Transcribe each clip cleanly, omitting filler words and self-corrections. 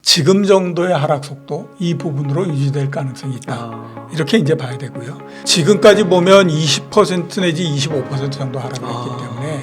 지금 정도의 하락 속도 이 부분으로 유지될 가능성이 있다. 이렇게 이제 봐야 되고요. 지금까지 보면 20% 내지 25% 정도 하락을 했기 때문에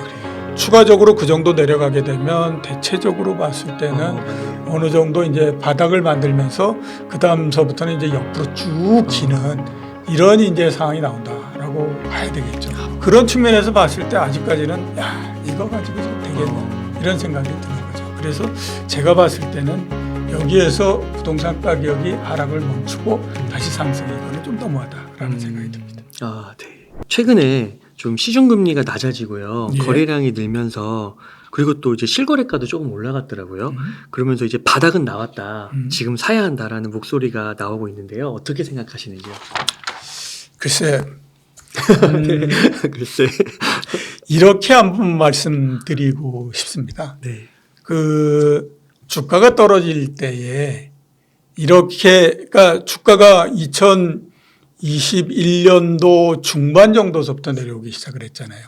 추가적으로 그 정도 내려가게 되면 대체적으로 봤을 때는 어느 정도 이제 바닥을 만들면서 그 다음서부터는 이제 옆으로 쭉 기는 이런 이제 상황이 나온다라고 봐야 되겠죠. 그런 측면에서 봤을 때 아직까지는 야 이거 가지고 좀 되겠네 이런 생각이 드는 거죠. 그래서 제가 봤을 때는 여기에서 부동산 가격이 하락을 멈추고 다시 상승이 이거는 좀 너무하다라는 생각이 듭니다. 아, 네. 최근에 좀 시중금리가 낮아지고요. 예. 거래량이 늘면서 그리고 또 이제 실거래가도 조금 올라갔더라고요. 그러면서 이제 바닥은 나왔다. 지금 사야 한다라는 목소리가 나오고 있는데요. 어떻게 생각하시는지요? 글쎄, 글쎄. 이렇게 한번 말씀드리고 싶습니다. 네. 그 주가가 떨어질 때에 이렇게 그러니까 주가가 2021년도 중반 정도서부터 내려오기 시작을 했잖아요.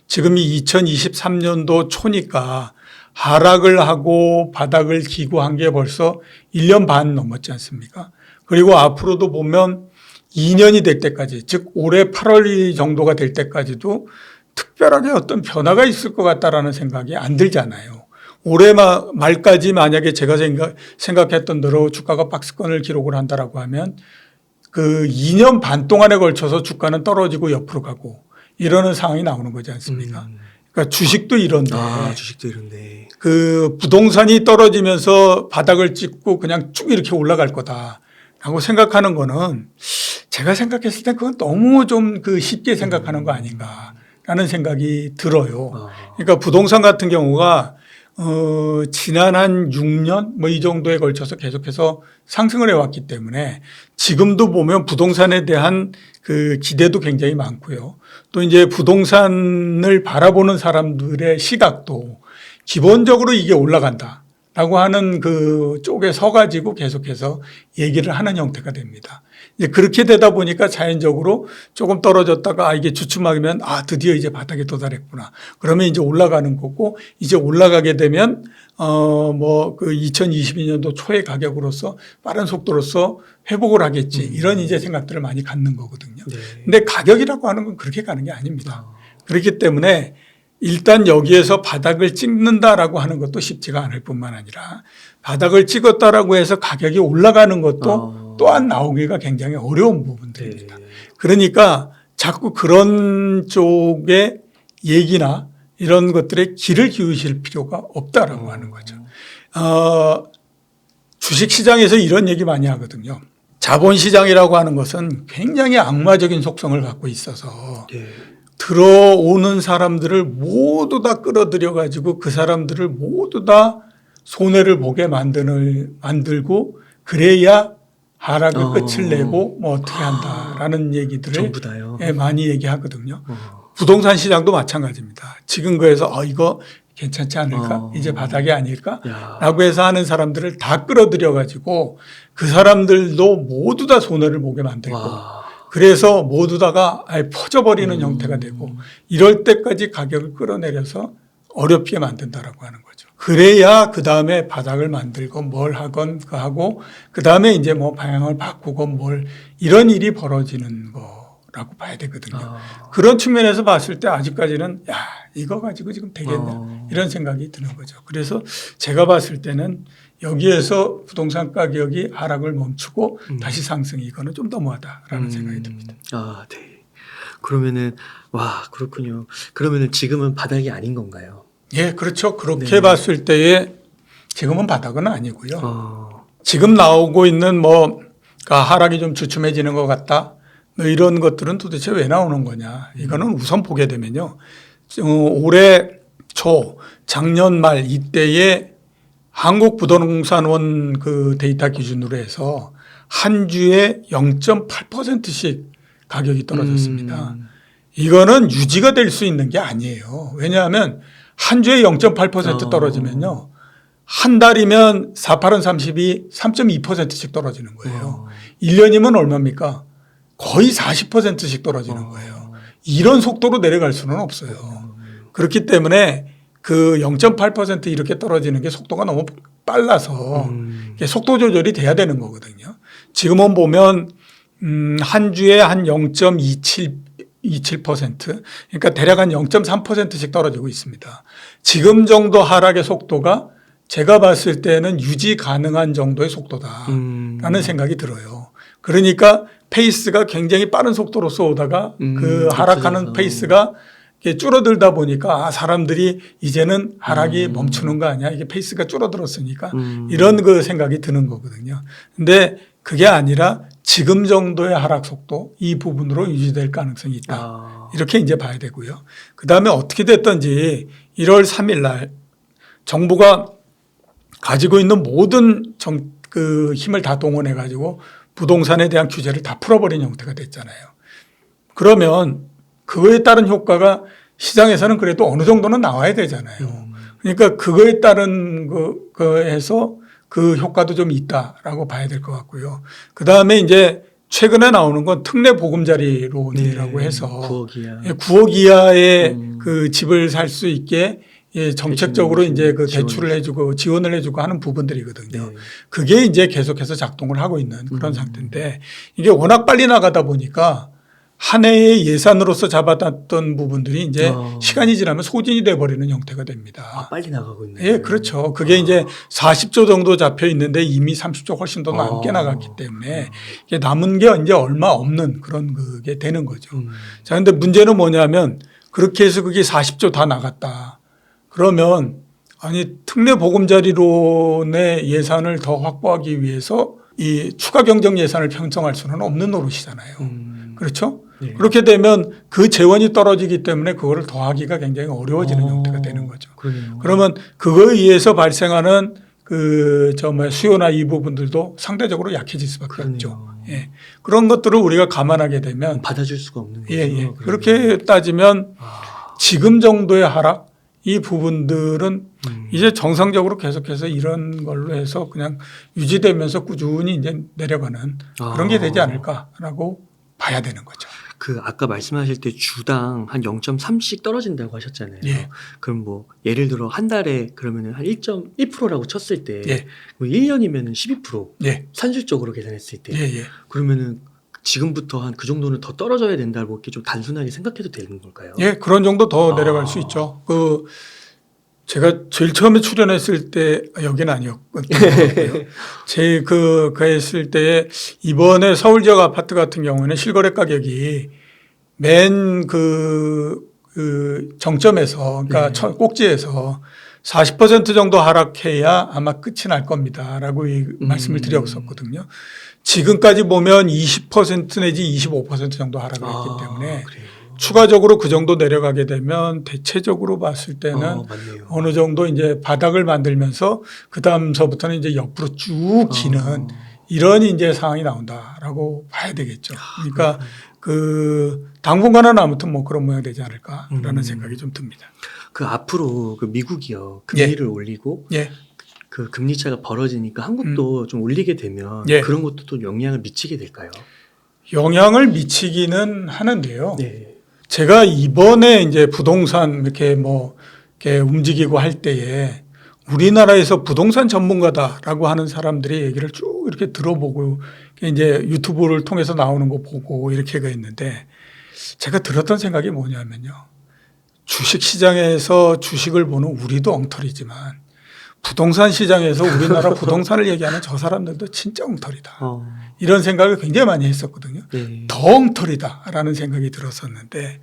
지금이 2023년도 초니까 하락을 하고 바닥을 기고한 게 벌써 1년 반 넘었지 않습니까? 그리고 앞으로도 보면 2년이 될 때까지 즉 올해 8월 정도가 될 때까지도 특별하게 어떤 변화가 있을 것 같다라는 생각이 안 들잖아요. 올해 말까지 만약에 제가 생각했던 대로 주가가 박스권을 기록을 한다라고 하면 그 2년 반 동안에 걸쳐서 주가는 떨어지고 옆으로 가고 이러는 상황이 나오는 거지 않습니까? 그러니까 주식도 이런데. 주식도 이런데. 그 부동산이 떨어지면서 바닥을 찍고 그냥 쭉 이렇게 올라갈 거다라고 생각하는 거는 제가 생각했을 때 그건 너무 좀 그 쉽게 생각하는 거 아닌가라는 생각이 들어요. 그러니까 부동산 같은 경우가 지난 한 6년 뭐 이 정도에 걸쳐서 계속해서 상승을 해왔기 때문에 지금도 보면 부동산에 대한 그 기대도 굉장히 많고요. 또 이제 부동산을 바라보는 사람들의 시각도 기본적으로 이게 올라간다라고 하는 그 쪽에 서가지고 계속해서 얘기를 하는 형태가 됩니다. 이제 그렇게 되다 보니까 자연적으로 조금 떨어졌다가 이게 주춤하면 드디어 이제 바닥에 도달했구나. 그러면 이제 올라가는 거고 이제 올라가게 되면 뭐 그 2022년도 초의 가격으로서 빠른 속도로서 회복을 하겠지. 이런 이제 생각들을 많이 갖는 거거든요. 네. 근데 가격이라고 하는 건 그렇게 가는 게 아닙니다. 그렇기 때문에 일단 여기에서 바닥을 찍는다라고 하는 것도 쉽지가 않을 뿐만 아니라 바닥을 찍었다라고 해서 가격이 올라가는 것도 또한 나오기가 굉장히 어려운 부분들입니다. 네. 그러니까 자꾸 그런 쪽의 얘기나 이런 것들에 귀를 기울이실 필요가 없다라고 하는 거죠. 주식시장에서 이런 얘기 많이 하거든요. 자본시장이라고 하는 것은 굉장히 악마적인 속성을 갖고 있어서 네. 들어오는 사람들을 모두 다 끌어들여 가지고 그 사람들을 모두 다 손해를 보게 만들고 그래야 하락의 끝을 내고 뭐 어떻게 한다라는 얘기들을 전부 다요. 많이 얘기하거든요. 부동산 시장도 마찬가지입니다. 지금 거에서 이거 괜찮지 않을까? 이제 바닥이 아닐까? 라고 해서 하는 사람들을 다 끌어들여 가지고 그 사람들도 모두 다 손해를 보게 만들고 그래서 모두 다가 퍼져버리는 형태가 되고 이럴 때까지 가격을 끌어내려서 어렵게 만든다라고 하는 거죠. 그래야 그 다음에 바닥을 만들고 뭘 하건 하고 그 다음에 이제 뭐 방향을 바꾸고 뭘 이런 일이 벌어지는 거라고 봐야 되거든요. 그런 측면에서 봤을 때 아직까지는 이거 가지고 지금 되겠나 이런 생각이 드는 거죠. 그래서 제가 봤을 때는 여기에서 부동산 가격이 하락을 멈추고 다시 상승이 이거는 좀 너무하다라는 생각이 듭니다. 네. 그러면은 그렇군요. 그러면은 지금은 바닥이 아닌 건가요? 예, 그렇죠. 그렇게 네. 봤을 때에 지금은 바닥은 아니고요. 지금 나오고 있는 하락이 좀 주춤해지는 것 같다. 이런 것들은 도대체 왜 나오는 거냐. 이거는 우선 보게 되면요. 올해 초 작년 말 이때에 한국부동산원 그 데이터 기준으로 해서 한 주에 0.8%씩 가격이 떨어졌습니다. 이거는 유지가 될 수 있는 게 아니에요. 왜냐하면 한 주에 0.8% 떨어지면요. 한 달이면 4, 8은 30이 3.2%씩 떨어지는 거예요. 1년이면 얼마입니까? 거의 40%씩 떨어지는 거예요. 이런 속도로 내려갈 수는 없어요. 그렇기 때문에 그 0.8% 이렇게 떨어지는 게 속도가 너무 빨라서 이게 속도 조절이 돼야 되는 거거든요. 지금은 보면 한 주에 한 0.27% 그러니까 대략 한 0.3%씩 떨어지고 있습니다. 지금 정도 하락의 속도가 제가 봤을 때는 유지 가능한 정도의 속도다라는 생각이 들어요. 그러니까 페이스가 굉장히 빠른 속도로서 오다가 그 하락하는 페이스가 이게 줄어들다 보니까 사람들이 이제는 하락이 멈추는 거 아니야? 이게 페이스가 줄어들었으니까 이런 그 생각이 드는 거거든요. 근데 그게 아니라 지금 정도의 하락 속도 이 부분으로 유지될 가능성이 있다. 이렇게 이제 봐야 되고요. 그다음에 어떻게 됐든지 1월 3일 날 정부가 가지고 있는 모든 그 힘을 다 동원해 가지고 부동산에 대한 규제를 다 풀어버린 형태가 됐잖아요. 그러면 그거에 따른 효과가 시장에서는 그래도 어느 정도는 나와야 되잖아요. 그러니까 그거에 따른 거에서 그 효과도 좀 있다라고 봐야 될 것 같고요. 그 다음에 이제 최근에 나오는 건 특례 보금자리론이라고 해서 9억 이하. 9억 이하의 그 집을 살 수 있게 정책적으로 이제 그 대출을 해주고 지원을 해주고 하는 부분들이거든요. 그게 이제 계속해서 작동을 하고 있는 그런 상태인데 이게 워낙 빨리 나가다 보니까 한 해의 예산으로서 잡아놨던 부분들이 이제 시간이 지나면 소진이 돼버리는 형태가 됩니다. 빨리 나가고 있네요. 예, 그렇죠. 그게 이제 40조 정도 잡혀 있는데 이미 30조 훨씬 더 넘게 나갔기 때문에 이게 남은 게 이제 얼마 없는 그런 그게 되는 거죠. 자, 근데 문제는 뭐냐면 그렇게 해서 그게 40조 다 나갔다. 그러면 아니 특례 보금자리론의 예산을 더 확보하기 위해서 이 추가 경정 예산을 편성할 수는 없는 노릇이잖아요. 그렇죠? 네. 그렇게 되면 그 재원이 떨어지기 때문에 그거를 더하기가 굉장히 어려워지는 형태가 되는 거죠. 그러네요. 그러면 그거에 의해서 발생하는 수요나 이 부분들도 상대적으로 약해질 수밖에 그러네요. 없죠. 예. 그런 것들을 우리가 감안하게 되면 받아줄 수가 없는 거죠. 예, 예. 그렇게 따지면 지금 정도의 하락 이 부분들은 이제 정상적으로 계속해서 이런 걸로 해서 그냥 유지되면서 꾸준히 이제 내려가는 그런 게 되지 않을까라고 봐야 되는 거죠. 그 아까 말씀하실 때 주당 한 0.3씩 떨어진다고 하셨잖아요. 예. 그럼 뭐 예를 들어 한 달에 그러면은 한 1.1%라고 쳤을 때 예. 1년이면은 12% 예. 산술적으로 계산했을 때 예, 예. 그러면은 지금부터 한 그 정도는 더 떨어져야 된다고 이렇게 좀 단순하게 생각해도 되는 걸까요? 예, 그런 정도 더 내려갈 수 있죠. 제가 제일 처음에 출연했을 때 여기는 아니었고요. 그 했을 때 이번에 서울 지역 아파트 같은 경우에는 실거래 가격이 맨 정점에서 그러니까 꼭지에서 40% 정도 하락해야 아마 끝이 날 겁니다라고 말씀을 드렸었거든요. 지금까지 보면 20% 내지 25% 정도 하락을 했기 때문에 그래요. 추가적으로 그 정도 내려가게 되면 대체적으로 봤을 때는 맞네요. 어느 정도 이제 바닥을 만들면서 그 다음서부터는 이제 옆으로 쭉 기는 이런 이제 상황이 나온다라고 봐야 되겠죠. 그러니까 당분간은 아무튼 뭐 그런 모양 되지 않을까라는 생각이 좀 듭니다. 그 앞으로 그 미국이요 금리를 올리고 예. 그 금리 차가 벌어지니까 한국도 좀 올리게 되면 예. 그런 것도 또 영향을 미치게 될까요? 영향을 미치기는 하는데요. 네. 제가 이번에 이제 부동산 이렇게 움직이고 할 때에 우리나라에서 부동산 전문가다라고 하는 사람들이 얘기를 쭉 이렇게 들어보고 이제 유튜브를 통해서 나오는 거 보고 이렇게가 있는데 제가 들었던 생각이 뭐냐면요. 주식 시장에서 주식을 보는 우리도 엉터리지만 부동산 시장에서 우리나라 부동산을 얘기하는 저 사람들도 진짜 엉터리다. 이런 생각을 굉장히 많이 했었거든요. 네. 더 엉터리다라는 생각이 들었었는데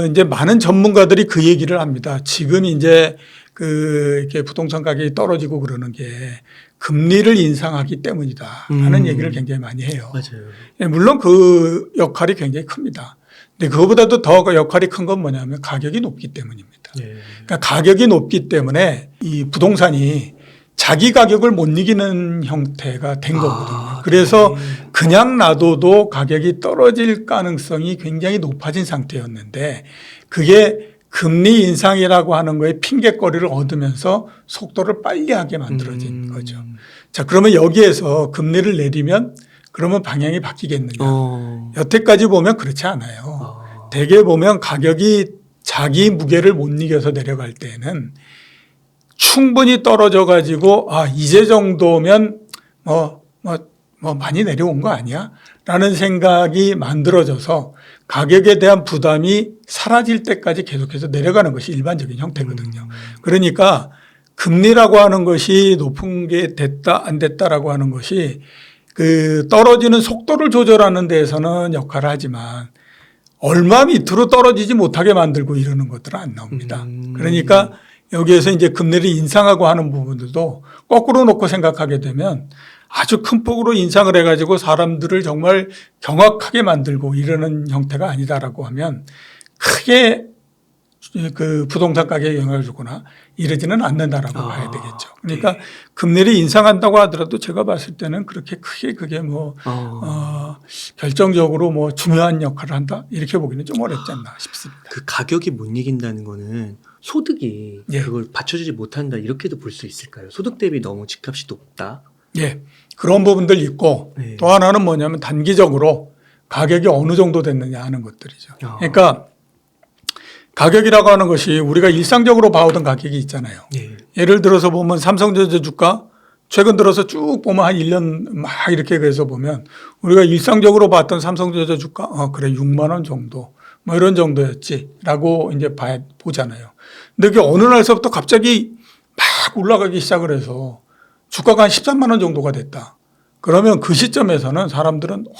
이제 많은 전문가들이 그 얘기를 합니다. 지금 이제 이렇게 부동산 가격이 떨어지고 그러는 게 금리를 인상하기 때문이다 하는 얘기를 굉장히 많이 해요. 맞아요. 물론 그 역할이 굉장히 큽니다. 근데 그거보다도 더 역할이 큰 건 뭐냐면 가격이 높기 때문입니다. 네. 그러니까 가격이 높기 때문에 이 부동산이 자기 가격을 못 이기는 형태가 된 거거든요. 그래서 그냥 놔둬도 가격이 떨어질 가능성이 굉장히 높아진 상태였는데 그게 금리 인상이라고 하는 거에 핑계거리를 얻으면서 속도를 빨리 하게 만들어진 거죠. 자, 그러면 여기에서 금리를 내리면 그러면 방향이 바뀌겠느냐. 여태까지 보면 그렇지 않아요. 대개 보면 가격이 자기 무게를 못 이겨서 내려갈 때는 충분히 떨어져 가지고 이제 정도면 뭐 많이 내려온 거 아니야? 라는 생각이 만들어져서 가격에 대한 부담이 사라질 때까지 계속해서 내려가는 것이 일반적인 형태거든요. 그러니까 금리라고 하는 것이 높은 게 됐다 안 됐다라고 하는 것이 그 떨어지는 속도를 조절하는 데에서는 역할을 하지만 얼마 밑으로 떨어지지 못하게 만들고 이러는 것들은 안 나옵니다. 그러니까 여기에서 이제 금리를 인상하고 하는 부분들도 거꾸로 놓고 생각하게 되면 아주 큰 폭으로 인상을 해가지고 사람들을 정말 경악하게 만들고 이러는 형태가 아니다라고 하면 크게 그 부동산 가격에 영향을 주거나 이러지는 않는다라고 봐야 되겠죠. 그러니까 금리를 인상한다고 하더라도 제가 봤을 때는 그렇게 크게 그게 결정적으로 뭐 중요한 역할을 한다 이렇게 보기는 좀 어렵지 않나 싶습니다. 그 가격이 못 이긴다는 거는 소득이 예. 그걸 받쳐주지 못한다 이렇게도 볼 수 있을까요? 소득 대비 너무 집값이 높다. 예, 그런 부분들 있고 네. 또 하나는 뭐냐면 단기적으로 가격이 어느 정도 됐느냐 하는 것들이죠. 그러니까 가격이라고 하는 것이 우리가 일상적으로 봐오던 가격이 있잖아요. 예. 예를 들어서 보면 삼성전자 주가 최근 들어서 쭉 보면 한 1년 막 이렇게 해서 보면 우리가 일상적으로 봤던 삼성전자 주가 그래 6만 원 정도 뭐 이런 정도였지라고 이제 보잖아요. 근데 그게 어느 날서부터 갑자기 막 올라가기 시작을 해서 주가가 한 13만 원 정도가 됐다. 그러면 그 시점에서는 사람들은 와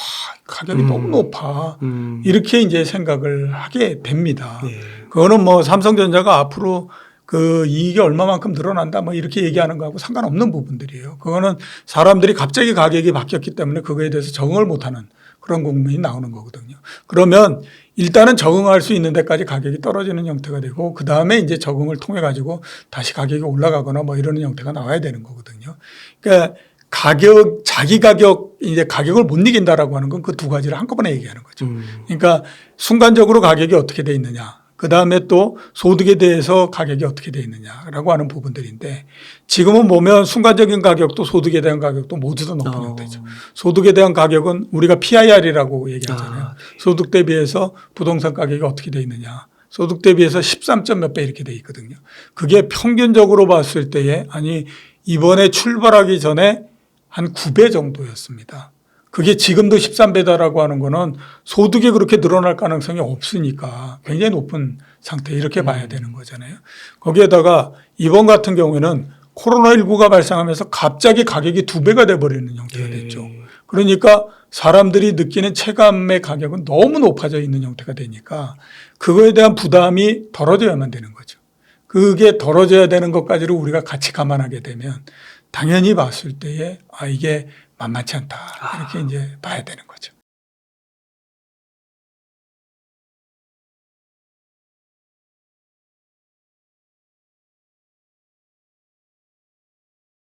가격이 너무 높아 이렇게 이제 생각을 하게 됩니다. 네. 그거는 뭐 삼성전자가 앞으로 그 이익이 얼마만큼 늘어난다 뭐 이렇게 얘기하는 거하고 상관없는 부분들이에요. 그거는 사람들이 갑자기 가격이 바뀌었기 때문에 그거에 대해서 적응을 못하는 그런 국면이 나오는 거거든요. 그러면 일단은 적응할 수 있는 데까지 가격이 떨어지는 형태가 되고 그 다음에 이제 적응을 통해 가지고 다시 가격이 올라가거나 뭐 이러는 형태가 나와야 되는 거거든요. 그러니까 자기 가격, 이제 가격을 못 이긴다라고 하는 건 그 두 가지를 한꺼번에 얘기하는 거죠. 그러니까 순간적으로 가격이 어떻게 돼 있느냐. 그 다음에 또 소득에 대해서 가격이 어떻게 돼 있느냐라고 하는 부분들인데 지금은 보면 순간적인 가격도 소득에 대한 가격도 모두 다 높은 형태죠. 소득에 대한 가격은 우리가 PIR이라고 얘기하잖아요. 네. 소득 대비해서 부동산 가격이 어떻게 돼 있느냐. 소득 대비해서 13점 몇 배 이렇게 돼 있거든요. 그게 평균적으로 봤을 때에 이번에 출발하기 전에 한 9배 정도였습니다. 그게 지금도 13배다라고 하는 거는 소득이 그렇게 늘어날 가능성이 없으니까 굉장히 높은 상태 이렇게 봐야 되는 거잖아요. 거기에다가 이번 같은 경우에는 코로나19가 발생하면서 갑자기 가격이 2배가 돼버리는 형태가 됐죠. 그러니까 사람들이 느끼는 체감의 가격은 너무 높아져 있는 형태가 되니까 그거에 대한 부담이 덜어져야만 되는 거죠. 그게 덜어져야 되는 것까지를 우리가 같이 감안하게 되면 당연히 봤을 때에 이게 만만치 않다 이렇게 이제 봐야 되는 거죠.